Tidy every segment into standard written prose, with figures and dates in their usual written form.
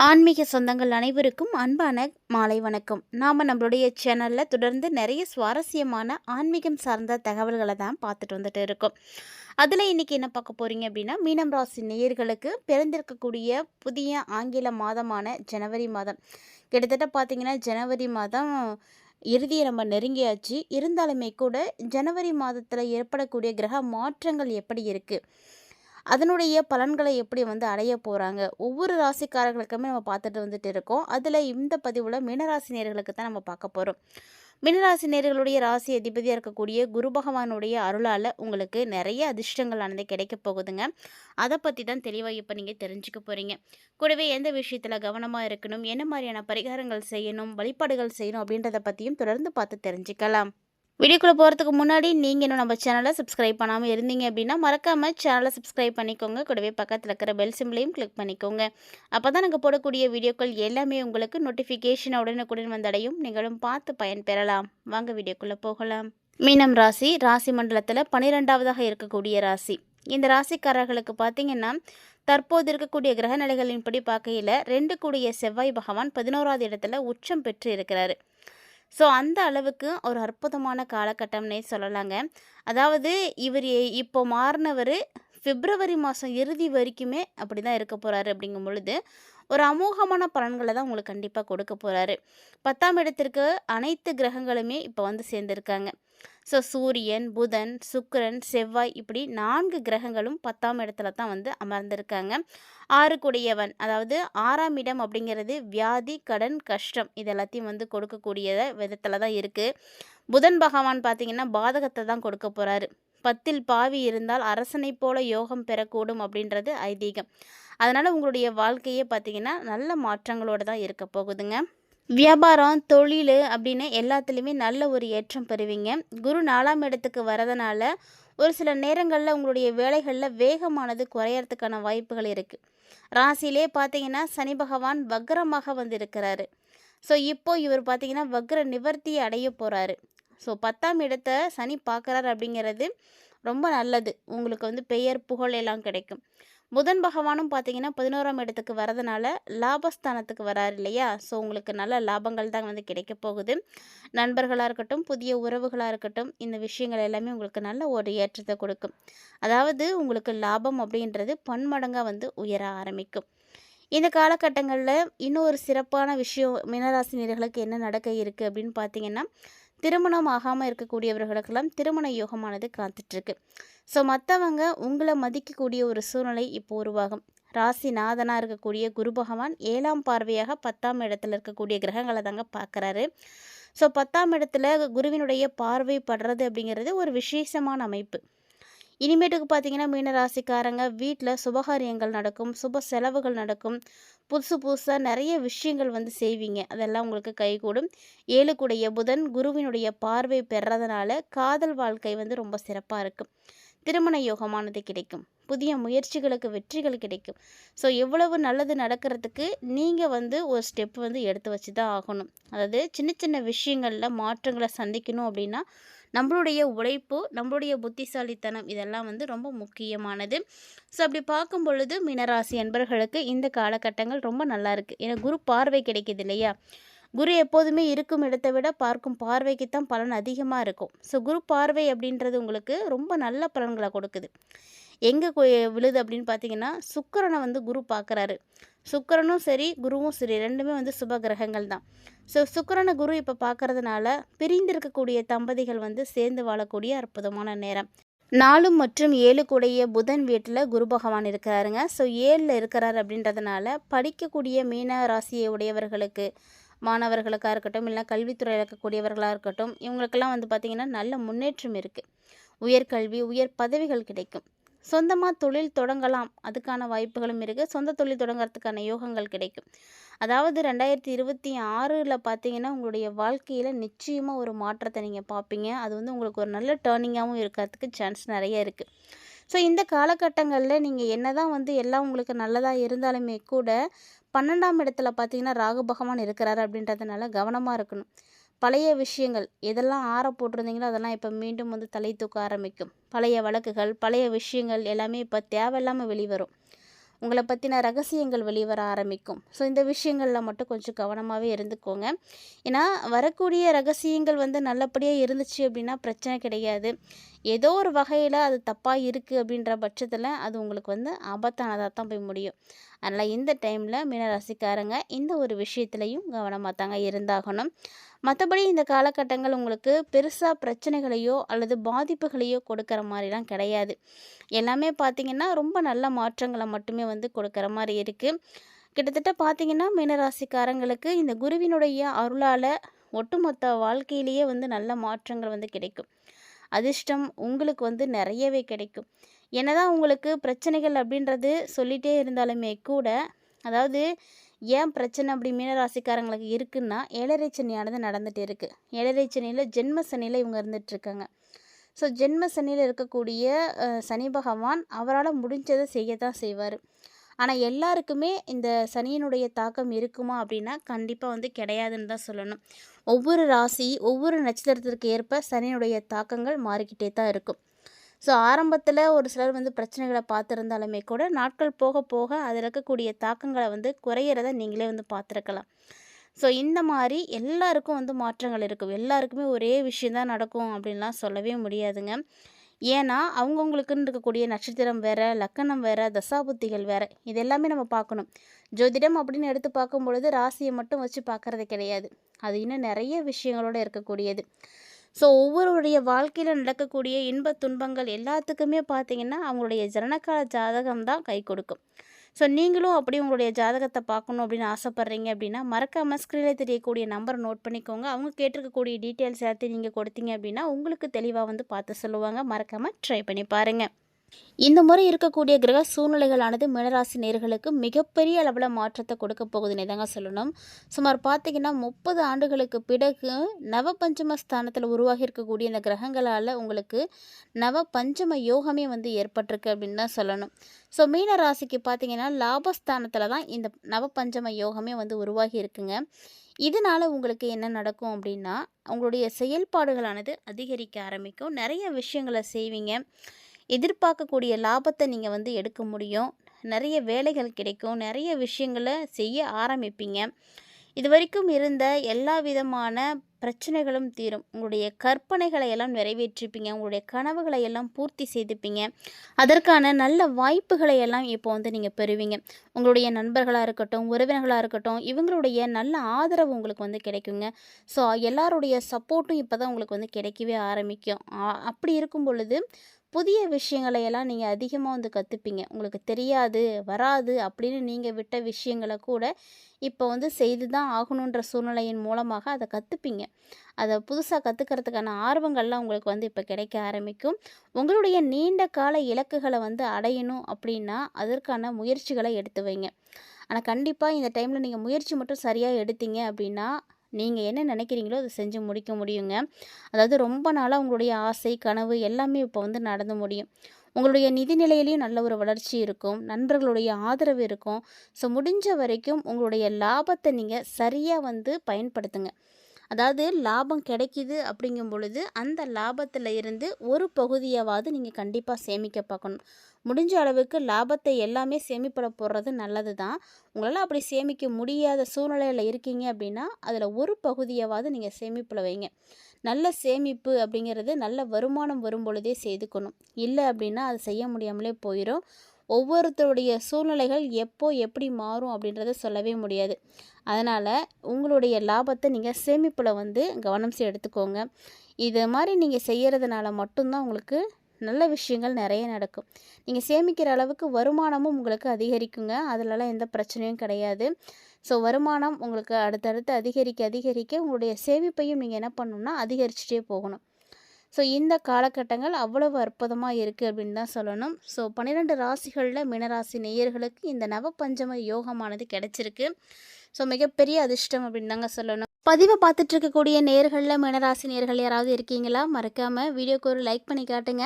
ஆன்மீக சொந்தங்கள் அனைவருக்கும் அன்பான மாலை வணக்கம். நாம் நம்மளுடைய சேனலில் தொடர்ந்து நிறைய சுவாரஸ்யமான ஆன்மீகம் சார்ந்த தகவல்களை தான் பார்த்துட்டு வந்துட்டு இருக்கோம். அதில் இன்றைக்கி என்ன பார்க்க போகிறீங்க அப்படின்னா, மீனம் ராசி நேயர்களுக்கு பிறந்திருக்கக்கூடிய புதிய ஆங்கில மாதமான ஜனவரி மாதம். கிட்டத்தட்ட பார்த்திங்கன்னா ஜனவரி மாதம் இறுதியை நம்ம நெருங்கியாச்சு. இருந்தாலுமே கூட ஜனவரி மாதத்தில் ஏற்படக்கூடிய கிரக மாற்றங்கள் எப்படி இருக்குது, அதனுடைய பலன்களை எப்படி அடைய போகிறாங்க, ஒவ்வொரு ராசிக்காரர்களுக்குமே நம்ம பார்த்துட்டு வந்துட்டு இருக்கோம். அதில் இந்த பதிவில் மீனராசி நேயர்களுக்கு தான் நம்ம பார்க்க போகிறோம். மீனராசி நேயர்களுடைய ராசி அதிபதியாக இருக்கக்கூடிய குரு பகவானுடைய அருளால் உங்களுக்கு நிறைய அதிர்ஷ்டங்கள் ஆனது கிடைக்க போகுதுங்க. அதை பற்றி தான் தெளிவாக இப்போ நீங்கள் தெரிஞ்சுக்க போகிறீங்க. கூடவே எந்த விஷயத்தில் கவனமாக இருக்கணும், என்ன மாதிரியான பரிகாரங்கள் செய்யணும், வழிபாடுகள் செய்யணும் அப்படின்றத பற்றியும் தொடர்ந்து பார்த்து தெரிஞ்சுக்கலாம். வீடியோக்குள்ளே போகிறதுக்கு முன்னாடி நீங்கள் இன்னும் நம்ம சேனலை சப்ஸ்கிரைப் பண்ணாமல் இருந்தீங்க அப்படின்னா மறக்காமல் சேனலை சப்ஸ்கிரைப் பண்ணிக்கோங்க. கூடவே பக்கத்தில் இருக்கிற பெல் சிம்பிளையும் கிளிக் பண்ணிக்கோங்க. அப்போ தான் நாங்கள் போடக்கூடிய வீடியோக்கள் எல்லாமே உங்களுக்கு நோட்டிஃபிகேஷன் உடனுக்குடன் வந்தடையும். நீங்களும் பார்த்து பயன்பெறலாம். வாங்க வீடியோக்குள்ளே போகலாம். மீனம் ராசி ராசி மண்டலத்தில் 12வதாக இருக்கக்கூடிய ராசி. இந்த ராசிக்காரர்களுக்கு பார்த்திங்கன்னா, தற்போது இருக்கக்கூடிய கிரகநிலைகளின்படி பார்க்கையில் 2 கூடிய செவ்வாய் பகவான் 11வது இடத்துல உச்சம் பெற்று இருக்கிறாரு. ஸோ அந்த அளவுக்கு ஒரு அற்புதமான காலகட்டம்னே சொல்லலாங்க. அதாவது இவர் இப்போ மாறினவர் பிப்ரவரி மாதம் இறுதி வரைக்குமே அப்படி தான் இருக்க போகிறாரு. அப்படிங்கும் பொழுது ஒரு அமோகமான பலன்களை தான் உங்களுக்கு கண்டிப்பாக கொடுக்க போகிறாரு. 10ஆம் இடத்திற்கு அனைத்து கிரகங்களுமே இப்போ சேர்ந்துருக்காங்க. ஸோ சூரியன், புதன், சுக்கிரன், செவ்வாய் இப்படி 4 கிரகங்களும் 10ஆம் இடத்துல தான் அமர்ந்திருக்காங்க. 6 கூடியவன், அதாவது 6ஆம் இடம் அப்படிங்கிறது வியாதி, கடன், கஷ்டம் இது எல்லாத்தையும் கொடுக்கக்கூடிய விதத்தில் தான் இருக்குது. புதன் பகவான் பார்த்திங்கன்னா பாதகத்தை தான் கொடுக்க போகிறாரு. 10ல் பாவி இருந்தால் அரசனை போல யோகம் பெறக்கூடும் அப்படின்றது ஐதீகம். அதனால் உங்களுடைய வாழ்க்கையே பார்த்திங்கன்னா நல்ல மாற்றங்களோடு தான் இருக்க போகுதுங்க. வியாபாரம், தொழில் அப்படின்னு எல்லாத்துலேயுமே நல்ல ஒரு ஏற்றம் பெறுவீங்க. குரு 4ஆம் இடத்துக்கு வரதுனால ஒரு சில நேரங்களில் உங்களுடைய வேலைகளில் வேகமானது குறையறதுக்கான வாய்ப்புகள் இருக்குது. ராசியிலே பார்த்தீங்கன்னா சனி பகவான் வக்ரமாக இருக்கிறாரு. ஸோ இப்போது இவர் பார்த்திங்கன்னா வக்ர நிவர்த்தியை அடைய போகிறாரு. ஸோ 10ஆம் இடத்தை சனி பார்க்குறாரு அப்படிங்கிறது ரொம்ப நல்லது. உங்களுக்கு பெயர் புகழ் எல்லாம் கிடைக்கும். புதன் பகவானும் பார்த்தீங்கன்னா 11ஆம் இடத்துக்கு வரதுனால லாபஸ்தானத்துக்கு வராரு இல்லையா. ஸோ உங்களுக்கு நல்ல லாபங்கள் தான் கிடைக்க போகுது. நண்பர்களாக இருக்கட்டும், புதிய உறவுகளாக இருக்கட்டும், இந்த விஷயங்கள் எல்லாமே உங்களுக்கு நல்ல ஒரு ஏற்றத்தை கொடுக்கும். அதாவது உங்களுக்கு லாபம் அப்படின்றது பன்மடங்காக உயர ஆரம்பிக்கும். இந்த காலகட்டங்களில் இன்னும் ஒரு சிறப்பான விஷயம் மீனராசினியர்களுக்கு என்ன நடக்க இருக்குது அப்படின்னு பார்த்தீங்கன்னா, திருமணம் ஆகாமல் இருக்கக்கூடியவர்களுக்கெல்லாம் திருமண யோகமானது காத்துட்ருக்கு. ஸோ மற்றவங்க உங்களை மதிக்கக்கூடிய ஒரு சூழ்நிலை இப்போ உருவாகும். ராசிநாதனாக இருக்கக்கூடிய குரு பகவான் 7ஆம் பார்வையாக 10ஆம் இடத்துல இருக்கக்கூடிய கிரகங்களை தாங்க பார்க்குறாரு. ஸோ 10ஆம் இடத்துல குருவினுடைய பார்வை படுறது அப்படிங்கிறது ஒரு விசேஷமான அமைப்பு. இனிமேட்டுக்கு பார்த்தீங்கன்னா மீனராசிக்காரங்க வீட்டில் சுபகாரியங்கள் நடக்கும், சுப செலவுகள் நடக்கும், புதுசு புதுசாக நிறைய விஷயங்கள் செய்வீங்க. அதெல்லாம் உங்களுக்கு கைகூடும். 7 கூடிய புதன் குருவினுடைய பார்வை பெறதுனால காதல் வாழ்க்கை ரொம்ப சிறப்பாக இருக்கும். திருமண யோகமானது கிடைக்கும். புதிய முயற்சிகளுக்கு வெற்றிகள் கிடைக்கும். ஸோ எவ்வளவு நல்லது நடக்கிறதுக்கு நீங்கள் ஒரு ஸ்டெப் எடுத்து வச்சு தான் ஆகணும். அதாவது சின்ன சின்ன விஷயங்களில் மாற்றங்களை சந்திக்கணும் அப்படின்னா நம்மளுடைய உழைப்பு, நம்மளுடைய புத்திசாலித்தனம் இதெல்லாம் ரொம்ப முக்கியமானது. ஸோ அப்படி பார்க்கும் பொழுது மீனராசி என்பர்களுக்கு இந்த காலகட்டங்கள் ரொம்ப நல்லா இருக்குது. ஏன்னா குரு பார்வை கிடைக்கிது இல்லையா. குரு எப்போதுமே இருக்கும் இடத்தை விட பார்க்கும் பார்வைக்கு தான் பலன் அதிகமாக இருக்கும். ஸோ குரு பார்வை அப்படின்றது உங்களுக்கு ரொம்ப நல்ல பலன்களை கொடுக்குது. எங்கே விழுது அப்படின்னு பார்த்தீங்கன்னா, சுக்கிரனை குரு பார்க்குறாரு. சுக்கிரனும் சரி, குருவும் சரி, ரெண்டுமே சுப கிரகங்கள் தான். ஸோ சுக்கிரனை குரு இப்போ பார்க்கறதுனால பிரிந்திருக்கக்கூடிய தம்பதிகள் சேர்ந்து வாழக்கூடிய அற்புதமான நேரம். 4 மற்றும் 7 கூடிய புதன் வீட்டில் குரு பகவான் இருக்கிறாருங்க. ஸோ 7ல் இருக்கிறார் அப்படின்றதுனால படிக்கக்கூடிய மீன ராசியை உடையவர்களுக்கு, மாணவர்களுக்காக இருக்கட்டும், இல்லை கல்வித்துறையில் இருக்கக்கூடியவர்களாக இருக்கட்டும், இவங்களுக்கெல்லாம் பார்த்திங்கன்னா நல்ல முன்னேற்றம் இருக்குது. உயர்கல்வி, உயர் பதவிகள் கிடைக்கும். சொந்தமாக தொழில் தொடங்கலாம், அதுக்கான வாய்ப்புகளும் இருக்குது. சொந்த தொழில் தொடங்கிறதுக்கான யோகங்கள் கிடைக்கும். அதாவது 2026ல் பார்த்தீங்கன்னா உங்களுடைய வாழ்க்கையில் நிச்சயமாக ஒரு மாற்றத்தை நீங்கள் பார்ப்பீங்க. அது உங்களுக்கு ஒரு நல்ல டேர்னிங்காகவும் இருக்கிறதுக்கு சான்ஸ் நிறைய இருக்குது. ஸோ இந்த காலகட்டங்களில் நீங்கள் என்ன தான் எல்லாம் உங்களுக்கு நல்லதாக இருந்தாலுமே கூட 12ஆம் இடத்துல பார்த்தீங்கன்னா ராகு பகவான் இருக்கிறாரு அப்படின்றதுனால கவனமாக இருக்கணும். பழைய விஷயங்கள் எதெல்லாம் ஆற போட்டிருந்தீங்களோ அதெல்லாம் இப்போ மீண்டும் தலை தூக்க ஆரம்பிக்கும். பழைய வழக்குகள், பழைய விஷயங்கள் எல்லாமே இப்போ தேவையில்லாமல் வெளிவரும். உங்கள பத்தின ரகசியங்கள் வெளிவர ஆரம்பிக்கும். ஸோ இந்த விஷயங்கள்ல மட்டும் கொஞ்சம் கவனமாவே இருந்துக்கோங்க. ஏன்னா, வரக்கூடிய ரகசியங்கள் வந்து நல்லபடியா இருந்துச்சு அப்படின்னா பிரச்சனை கிடையாது. ஏதோ ஒரு வகையில அது தப்பா இருக்கு அப்படின்ற பட்சத்தில, அது உங்களுக்கு வந்து ஆபத்தானதா தான் போய் முடியும். அதனால இந்த டைம்ல மீனராசிக்காரங்க இந்த ஒரு விஷயத்திலயும் கவனமா தாங்க இருந்தாகணும். மத்தபடி இந்த காலகட்டங்கள் உங்களுக்கு பெருசா பிரச்சனைகளையோ அல்லது பாதிப்புகளையோ கொடுக்கிற மாரிலாம் கிடையாது. எல்லாமே பார்த்தீங்கன்னா, ரொம்ப நல்ல மாற்றங்கள மட்டுமே வந்து கொடுக்கிற மாரி இருக்கு. கிட்டத்தட்ட பார்த்தீங்கன்னா, மீனராசிக்காரங்களுக்கு இந்த குருவினுடைய அருளால ஒட்டுமொத்த வாழ்க்கையிலேயே வந்து நல்ல மாற்றங்கள் வந்து கிடைக்கும். அதிர்ஷ்டம் உங்களுக்கு வந்து நிறையவே கிடைக்கும். என்னதான் உங்களுக்கு பிரச்சனைகள் அப்படின்றது சொல்லிட்டே இருந்தாலுமே கூட, அதாவது ஏன் பிரச்சனை அப்படி மீனராசிக்காரங்களுக்கு இருக்குன்னா, 7:30 சனியானது நடந்துட்டு இருக்கு. 7:30 சனியில ஜென்ம சனியில இவங்க இருந்துட்டுருக்காங்க. ஸோ ஜென்ம சனியில இருக்கக்கூடிய சனி பகவான் அவரால முடிஞ்சத செய்யத்தான் செய்வாரு. ஆனா எல்லாருக்குமே இந்த சனியினுடைய தாக்கம் இருக்குமா அப்படின்னா, கண்டிப்பா வந்து கிடையாதுன்னு தான் சொல்லணும். ஒவ்வொரு ராசி, ஒவ்வொரு நட்சத்திரத்திற்கு ஏற்ப சனியினுடைய தாக்கங்கள் மாறிக்கிட்டே தான் இருக்கும். ஸோ ஆரம்பத்தில ஒரு சிலர் வந்து பிரச்சனைகள பார்த்துருந்தாலுமே கூட, நாட்கள் போக போக அதில இருக்கக்கூடிய தாக்கங்கள வந்து குறையிறத நீங்களே வந்து பார்த்துருக்கலாம். ஸோ இந்த மாரி எல்லாருக்கும் வந்து மாற்றங்கள் இருக்கும். எல்லாருக்குமே ஒரே விஷயம் தான் நடக்கும் அப்படின்லாம் சொல்லவே முடியாதுங்க. ஏன்னா, அவங்கவங்களுக்குன்னு இருக்கக்கூடிய நட்சத்திரம் வேற, லக்கணம் வேற, தசாபுத்திகள் வேற. இது எல்லாமே நம்ம பார்க்கணும். ஜோதிடம் அப்படின்னு எடுத்து பார்க்கும்பொழுது ராசிய மட்டும் வச்சு பார்க்கறது கிடையாது. அது இன்னும் நெறைய விஷயங்களோட இருக்கக்கூடியது. ஸோ ஒவ்வொருவருடைய வாழ்க்கையில நடக்கக்கூடிய இன்பத் துன்பங்கள் எல்லாத்துக்குமே பார்த்தீங்கன்னா, அவங்களுடைய ஜனனகால ஜாதகம் தான் கை கொடுக்கும். ஸோ நீங்களும் அப்படி உங்களுடைய ஜாதகத்த பார்க்கணும் அப்படின்னு ஆசைப்பட்றீங்க அப்படின்னா, மறக்காம ஸ்க்ரீன்ல தெரியக்கூடிய நம்பர நோட் பண்ணிக்கோங்க. அவங்க கேட்டிருக்கக்கூடிய டீட்டெயில்ஸ் எல்லாத்தையும் நீங்க கொடுத்தீங்க அப்படின்னா, உங்களுக்கு தெளிவா வந்து பார்த்து சொல்லுவாங்க. மறக்காம ட்ரை பண்ணி பாருங்க. இந்த முறை இருக்கக்கூடிய கிரக சூழ்நிலைகளானது மீனராசி நேயர்களுக்கு மிகப்பெரிய அளவில் மாற்றத்தை கொடுக்க போகுதுன்னே தாங்க சொல்லணும். சுமார் பார்த்தீங்கன்னா 30 ஆண்டுகளுக்கு பிறகு நவபஞ்சம ஸ்தானத்தில் உருவாகி இருக்கக்கூடிய இந்த கிரகங்களால் உங்களுக்கு நவபஞ்சம யோகமே வந்து ஏற்பட்டிருக்கு அப்படின்னு தான் சொல்லணும். ஸோ மீன ராசிக்கு பார்த்தீங்கன்னா லாபஸ்தானத்தில் தான் இந்த நவபஞ்சம யோகமே வந்து உருவாகி இருக்குங்க. இதனால் உங்களுக்கு என்ன நடக்கும் அப்படின்னா, உங்களுடைய செயல்பாடுகளானது அதிகரிக்க ஆரம்பிக்கும். நிறைய விஷயங்களை செய்வீங்க. எதிர்பார்க்கக்கூடிய லாபத்தை நீங்கள் வந்து எடுக்க முடியும். நிறைய வேலைகள் கிடைக்கும். நிறைய விஷயங்களை செய்ய ஆரம்பிப்பீங்க. இதுவரைக்கும் இருந்த எல்லா விதமான பிரச்சனைகளும் தீரும். உங்களுடைய கற்பனைகளை எல்லாம் நிறைவேற்றிப்பீங்க. உங்களுடைய கனவுகளை எல்லாம் பூர்த்தி செய்துப்பீங்க. அதற்கான நல்ல வாய்ப்புகளை எல்லாம் இப்போ வந்து நீங்கள் பெறுவீங்க. உங்களுடைய நண்பர்களாக இருக்கட்டும், உறவினர்களாக இருக்கட்டும், இவங்களுடைய நல்ல ஆதரவு உங்களுக்கு வந்து கிடைக்குங்க. ஸோ எல்லாருடைய சப்போர்ட்டும் இப்போ தான் உங்களுக்கு வந்து கிடைக்கவே ஆரம்பிக்கும். அப்படி இருக்கும் பொழுது புதிய விஷயங்களை எல்லாம் நீங்கள் அதிகமாக வந்து கற்றுப்பீங்க. உங்களுக்கு தெரியாது, வராது அப்படின்னு நீங்கள் விட்ட விஷயங்களை கூட இப்போ வந்து செய்து தான் ஆகணுன்ற சூழ்நிலையின் மூலமாக அதை கற்றுப்பீங்க. அதை புதுசாக கற்றுக்கிறதுக்கான ஆர்வங்கள்லாம் உங்களுக்கு வந்து இப்போ கிடைக்க ஆரம்பிக்கும். உங்களுடைய நீண்ட கால இலக்குகளை வந்து அடையணும் அப்படின்னா அதற்கான முயற்சிகளை எடுத்து வைங்க. ஆனால் கண்டிப்பாக இந்த டைமில் நீங்கள் முயற்சி மட்டும் சரியாக எடுத்தீங்க அப்படின்னா, நீங்கள் என்ன நினைக்கிறீங்களோ அதை செஞ்சு முடிக்க முடியுங்க. அதாவது ரொம்ப நாளாக உங்களுடைய ஆசை, கனவு எல்லாமே இப்போ வந்து நடந்து முடியும். உங்களுடைய நிதி நிலையிலையும் நல்ல ஒரு வளர்ச்சி இருக்கும். நண்பர்களுடைய ஆதரவு இருக்கும். ஸோ முடிஞ்ச வரைக்கும் உங்களுடைய லாபத்தை நீங்கள் சரியாக வந்து பயன்படுத்துங்க. அதாவது லாபம் கிடைக்கிது அப்படிங்கும் பொழுது அந்த லாபத்தில் இருந்து ஒரு பகுதியாவது நீங்கள் கண்டிப்பாக சேமிக்க பார்க்கணும். முடிஞ்ச அளவுக்கு லாபத்தை எல்லாமே சேமிப்பில் போடுறது நல்லது தான். உங்களால் அப்படி சேமிக்க முடியாத சூழ்நிலையில் இருக்கீங்க அப்படின்னா அதில் ஒரு பகுதியாவது நீங்கள் சேமிப்பில் வைங்க. நல்ல சேமிப்பு அப்படிங்கிறது நல்ல வருமானம் வரும் பொழுதே செய்துக்கணும். இல்லை அப்படின்னா அது செய்ய முடியாமலே போயிடும். ஒவ்வொருத்தருடைய சூழ்நிலைகள் எப்போ எப்படி மாறும் அப்படின்றத சொல்லவே முடியாது. அதனால் உங்களுடைய லாபத்தை நீங்கள் சேமிப்பில் வந்து கவனம் எடுத்துக்கோங்க. இது மாதிரி நீங்கள் செய்கிறதுனால மட்டும்தான் உங்களுக்கு நல்ல விஷயங்கள் நிறைய நடக்கும். நீங்கள் சேமிக்கிற அளவுக்கு வருமானமும் உங்களுக்கு அதிகரிக்குங்க. அதிலலாம் எந்த பிரச்சனையும் கிடையாது. ஸோ வருமானம் உங்களுக்கு அடுத்தடுத்து அதிகரிக்க அதிகரிக்க உங்களுடைய சேமிப்பையும் நீங்கள் என்ன பண்ணணும்னா அதிகரிச்சுட்டே போகணும். ஸோ இந்த காலகட்டங்கள் அவ்வளவு அற்புதமாக இருக்குது அப்படின்னு தான் சொல்லணும். ஸோ 12 ராசிகளில் மீனராசி நேயர்களுக்கு இந்த நவபஞ்சம யோகமானது கிடைச்சிருக்கு. ஸோ மிகப்பெரிய அதிர்ஷ்டம் அப்படின்னு தாங்க சொல்லணும். பதிவை பார்த்துட்டு இருக்கக்கூடிய நேயர்களில் மீனராசி நேயர்கள் யாராவது இருக்கீங்களா? மறக்காமல் வீடியோக்கு ஒரு லைக் பண்ணி காட்டுங்க.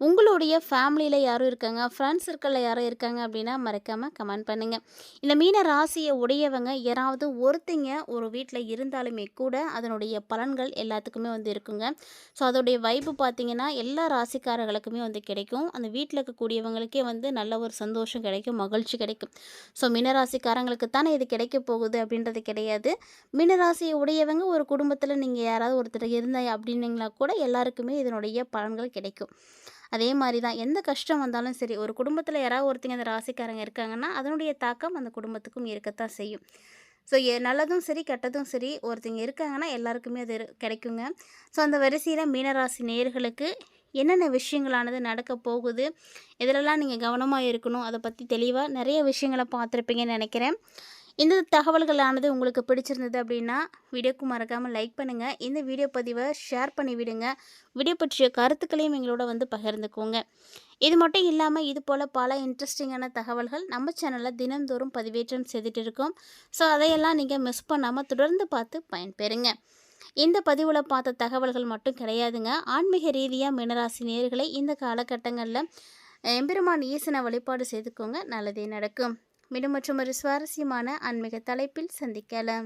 உங்களுடைய ஃபேமிலியில் யாரும் இருக்காங்க, ஃப்ரெண்ட்ஸ் சர்க்கிளில் யாரும் இருக்காங்க அப்படின்னா மறக்காமல் கமெண்ட் பண்ணுங்கள். இந்த மீன ராசியை உடையவங்க யாராவது ஒருத்தங்க ஒரு வீட்டில் இருந்தாலுமே கூட அதனுடைய பலன்கள் எல்லாத்துக்குமே இருக்குங்க. ஸோ அதோடைய வைப்பு பார்த்திங்கன்னா எல்லா ராசிக்காரர்களுக்குமே கிடைக்கும். அந்த வீட்டில் இருக்கக்கூடியவங்களுக்கே நல்ல ஒரு சந்தோஷம் கிடைக்கும், மகிழ்ச்சி கிடைக்கும். ஸோ மீனராசிக்காரங்களுக்கு தானே இது கிடைக்க போகுது அப்படின்றது கிடையாது. மீனராசியை உடையவங்க ஒரு குடும்பத்தில் நீங்கள் யாராவது ஒருத்தர் இருந்தாங்க அப்படின்னீங்களா கூட எல்லாருக்குமே இதனுடைய பலன்கள் கிடைக்கும். அதே மாதிரி தான் எந்த கஷ்டம் வந்தாலும் சரி, ஒரு குடும்பத்தில் யாராவது ஒருத்தங்க அந்த ராசிக்காரங்க இருக்காங்கன்னா அதனுடைய தாக்கம் அந்த குடும்பத்துக்கும் இருக்கத்தான் செய்யும். ஸோ நல்லதும் சரி கெட்டதும் சரி ஒருத்தங்க இருக்காங்கன்னா எல்லாருக்குமே அது கிடைக்குங்க. ஸோ அந்த வரிசையில் மீனராசி நேயர்களுக்கு என்னென்ன விஷயங்களானது நடக்க போகுது, இதிலெல்லாம் நீங்கள் கவனமாக இருக்கணும், அதை பற்றி தெளிவாக நிறைய விஷயங்களை பார்த்துருப்பீங்கன்னு நினைக்கிறேன். இந்த தகவல்களானது உங்களுக்கு பிடிச்சிருந்தது அப்படின்னா வீடியோக்கு மறக்காமல் லைக் பண்ணுங்கள். இந்த வீடியோ பதிவை ஷேர் பண்ணி விடுங்க. வீடியோ பற்றிய கருத்துக்களையும் எங்களோட பகிர்ந்துக்கோங்க. இது மட்டும் இல்லாமல் இது போல் பல இன்ட்ரெஸ்டிங்கான தகவல்கள் நம்ம சேனலில் தினந்தோறும் பதிவேற்றம் செய்துட்டு இருக்கோம். ஸோ அதையெல்லாம் நீங்கள் மிஸ் பண்ணாமல் தொடர்ந்து பார்த்து பயன்பெறுங்க. இந்த பதிவில் பார்த்த தகவல்கள் மட்டும் கிடையாதுங்க. ஆன்மீக ரீதியாக மீனராசி நேயர்களை இந்த காலகட்டங்களில் எம்பெருமான் ஈசனை வழிபாடு செய்துக்கோங்க, நல்லதே நடக்கும். மீண்டும் மற்றும் ஒரு சுவாரஸ்யமான ஆன்மீக தலைப்பில் சந்திக்கலாம்.